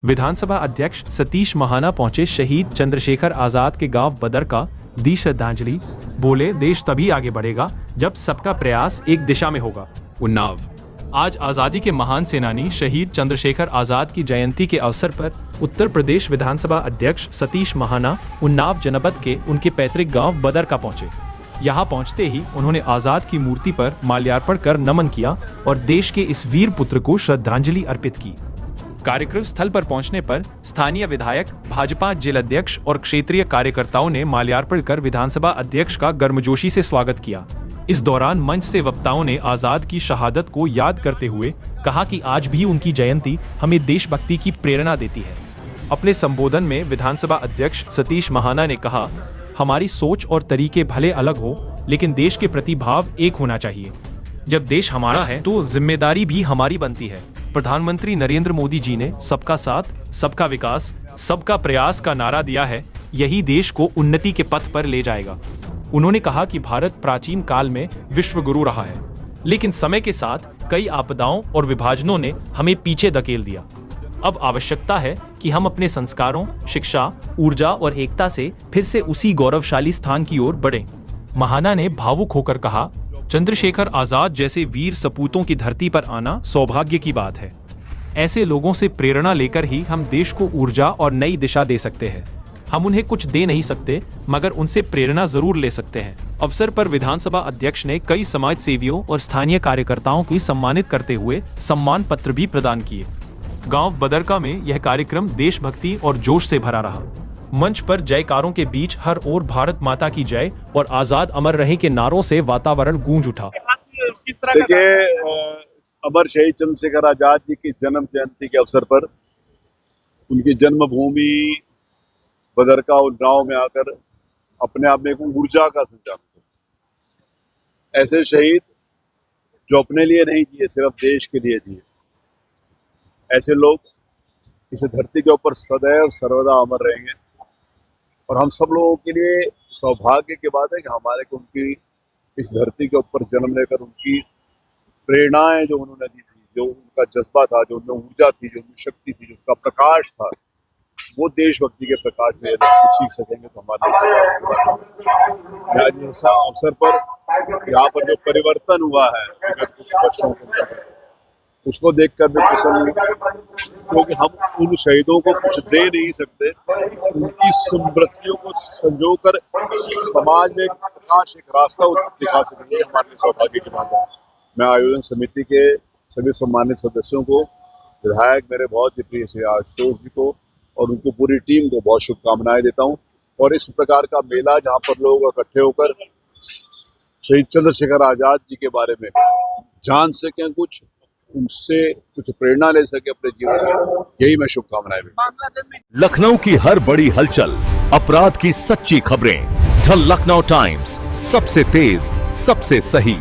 विधानसभा अध्यक्ष सतीश महाना पहुंचे शहीद चंद्रशेखर आजाद के गांव बदर का, दी श्रद्धांजलि। बोले, देश तभी आगे बढ़ेगा जब सबका प्रयास एक दिशा में होगा। उन्नाव। आज आज़ादी के महान सेनानी शहीद चंद्रशेखर आजाद की जयंती के अवसर पर उत्तर प्रदेश विधानसभा अध्यक्ष सतीश महाना उन्नाव जनपद के उनके पैतृक गांव बदर का पहुंचे। यहां पहुंचते ही उन्होंने आजाद की मूर्ति पर माल्यार्पण कर नमन किया और देश के इस वीर पुत्र को श्रद्धांजलि अर्पित की। कार्यक्रम स्थल पर पहुंचने पर स्थानीय विधायक, भाजपा जिलाध्यक्ष और क्षेत्रीय कार्यकर्ताओं ने माल्यार्पण कर विधानसभा अध्यक्ष का गर्मजोशी से स्वागत किया। इस दौरान मंच से वक्ताओं ने आजाद की शहादत को याद करते हुए कहा कि आज भी उनकी जयंती हमें देशभक्ति की प्रेरणा देती है। अपने संबोधन में विधानसभा अध्यक्ष सतीश महाना ने कहा, हमारी सोच और तरीके भले अलग हो, लेकिन देश के प्रति भाव एक होना चाहिए। जब देश हमारा है तो जिम्मेदारी भी हमारी बनती है। प्रधानमंत्री नरेंद्र मोदी जी ने सबका साथ, सबका विकास, सबका प्रयास का नारा दिया है। यही देश को उन्नति के पथ पर ले जाएगा। उन्होंने कहा कि भारत प्राचीन काल में विश्व गुरु रहा है, लेकिन समय के साथ कई आपदाओं और विभाजनों ने हमें पीछे धकेल दिया। अब आवश्यकता है कि हम अपने संस्कारों, शिक्षा, ऊर्जा और एकता से फिर से उसी गौरवशाली स्थान की ओर बढ़ें। महाना ने भावुक होकर कहा, चंद्रशेखर आजाद जैसे वीर सपूतों की धरती पर आना सौभाग्य की बात है। ऐसे लोगों से प्रेरणा लेकर ही हम देश को ऊर्जा और नई दिशा दे सकते हैं। हम उन्हें कुछ दे नहीं सकते, मगर उनसे प्रेरणा जरूर ले सकते हैं। अवसर पर विधानसभा अध्यक्ष ने कई समाज सेवियों और स्थानीय कार्यकर्ताओं को सम्मानित करते हुए सम्मान पत्र भी प्रदान किए। गांव बदरका में यह कार्यक्रम देशभक्ति और जोश से भरा रहा। मंच पर जयकारों के बीच हर ओर भारत माता की जय और आजाद अमर रहे के नारों से वातावरण गूंज उठा। देखिए, अमर शहीद चंद्रशेखर आजाद जी की जन्म जयंती के अवसर पर उनकी जन्मभूमि बदरका उन्नाव में आकर अपने आप में एक ऊर्जा का संचार किया। ऐसे शहीद जो अपने लिए नहीं जिए, सिर्फ देश के लिए जिए, ऐसे लोग इस धरती के ऊपर सदैव सर्वदा अमर रहेंगे। और हम सब लोगों के लिए सौभाग्य की बात है कि हमारे को उनकी इस धरती के ऊपर जन्म लेकर उनकी प्रेरणाएं जो उन्होंने दी थी, जो उनका जज्बा था, जो उनमें ऊर्जा थी, जो उनकी शक्ति थी, जो उनका प्रकाश था, वो देशभक्ति के प्रकाश में सीख सकेंगे तो हमारे आज इस अवसर पर यहाँ पर जो परिवर्तन हुआ है विगत कुछ वर्षों के अंदर, उसको देखकर मैं प्रसन्न हूँ, क्योंकि हम उन शहीदों को कुछ दे नहीं सकते। उनकी स्मृतियों को संजोकर समाज में एक प्रकाश, एक रास्ता दिखा सके, ये हमारे लिए सौभाग्य की बात है। मैं आयोजन समिति के सभी सम्मानित सदस्यों को, विधायक मेरे बहुत ही प्रिय श्री आशुतोष जी को और उनकी पूरी टीम को बहुत शुभकामनाएं देता हूं। और इस प्रकार का मेला जहां पर लोग इकट्ठे होकर शहीद चंद्रशेखर आजाद जी के बारे में जान सकें, कुछ उनसे कुछ प्रेरणा ले सके अपने जीवन में, यही मैं शुभकामनाएं देता हूं। लखनऊ की हर बड़ी हलचल, अपराध की सच्ची खबरें, द लखनऊ टाइम्स, सबसे तेज, सबसे सही।